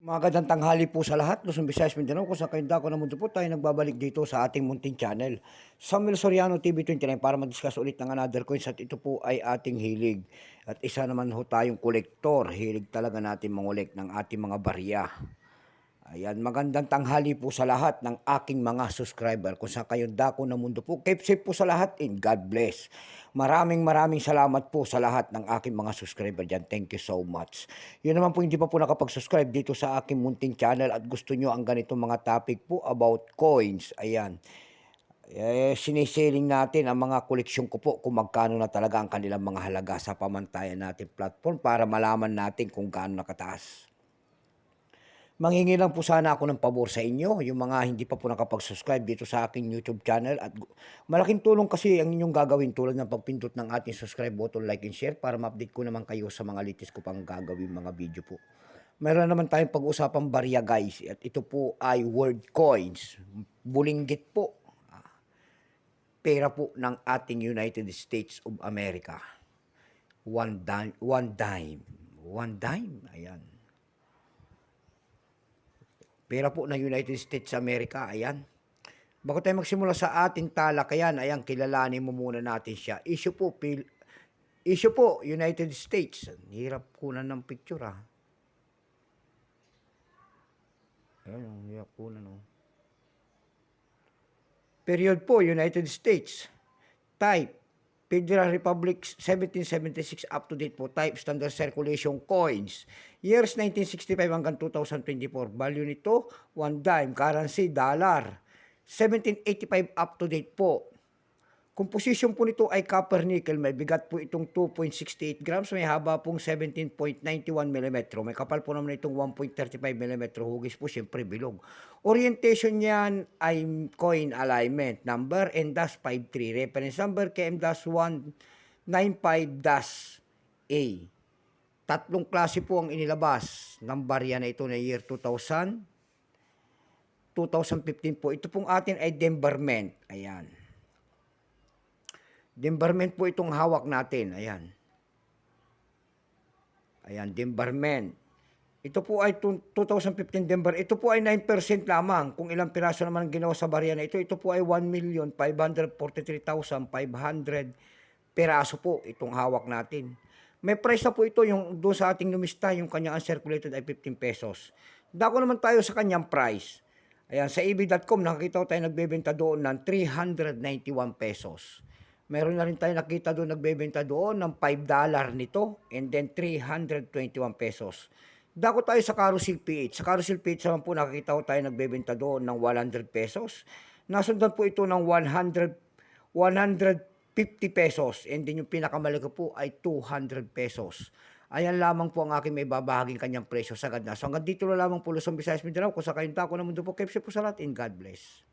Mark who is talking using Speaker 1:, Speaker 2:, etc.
Speaker 1: Magandang tanghali po sa lahat, Luzon, Visayas, Mindanao, kung saan kayong dako ng mundo po tayo nagbabalik dito sa ating munting channel. Samuel Soriano TV 29 para mag-discuss ulit ng another coins at ito po ay ating hilig. At isa naman ho tayong kolektor, hilig talaga natin mangolek ng ating mga barya. Ayan, magandang tanghali po sa lahat ng aking mga subscriber. Kung saan kayong dako ng mundo po, keep safe po sa lahat and God bless. Maraming salamat po sa lahat ng aking mga subscriber dyan. Thank you so much. Yun naman po hindi pa po nakapag-subscribe dito sa aking munting channel at gusto nyo ang ganitong mga topic po about coins. Ayan. Siniselling natin ang mga koleksyon ko po kung magkano na talaga ang kanilang mga halaga sa pamantayan natin platform para malaman natin kung gaano nakataas. Manghingi lang po sana ako ng pabor sa inyo, yung mga hindi pa po nakapag-subscribe dito sa aking YouTube channel at malaking tulong kasi ang inyong gagawin tulad ng pagpindot ng ating subscribe button, like and share para ma-update ko naman kayo sa mga latest ko pang gagawin mga video po. Meron naman tayong pag-usapang barya guys at ito po ay world coins, bulinggit po, pera po ng ating United States of America. One dime, ayan. Pera po ng United States America, ayan. Bago tayo magsimula sa ating talakayan, ayan, kilalanin mo muna natin siya. Issue po, United States. Hirap kunan ng picture, ah. Ayan, hirap kunan, oh. Period po, United States. Type, Federal Republic 1776 up to date po. Type, standard circulation coins. Years 1965 hanggang 2024. Value nito, 1 dime. Currency, dollar. 1785 up to date po. Composition po nito ay copper nickel. May bigat po itong 2.68 grams. May haba pong 17.91 mm. May kapal po naman itong 1.35 mm. Hugis po siyempre bilog. Orientation niyan ay coin alignment. Number N-53. Reference number KM-195-A. Tatlong klase po ang inilabas ng barya na ito na year 2000. 2015 po. Ito pong atin ay Denverment. Ayan. Denverment po itong hawak natin. Ayan. Ayan, Denverment. Ito po ay 2015 Denver. Ito po ay 9% lamang. Kung ilang piraso naman ginawa sa barya na ito, ito po ay 1,543,500 piraso po itong hawak natin. May price na po ito yung doon sa ating lumista, yung kanyang uncirculated ay 15 pesos. Dako naman tayo sa kanyang price. Ayan, sa ebay.com nakakita ko tayo nagbebenta doon ng 391 pesos. Meron na rin tayo nakita doon nagbebenta doon ng $5 nito and then 321 pesos. Dako tayo sa Carousel PH. Sa Carousel PH naman po nakikita ko tayo nagbebenta doon ng 100 pesos. Nasundan po ito ng 150 pesos and then yung pinakamalaki po ay 200 pesos. Ayan lamang po ang aking may babahaging kanyang presyo sagad na. So hanggang dito na lamang po Luzon, Visayas, Mindanao. Kung sa kayong dako ng mundo po, keep safe po sa lahat and God bless.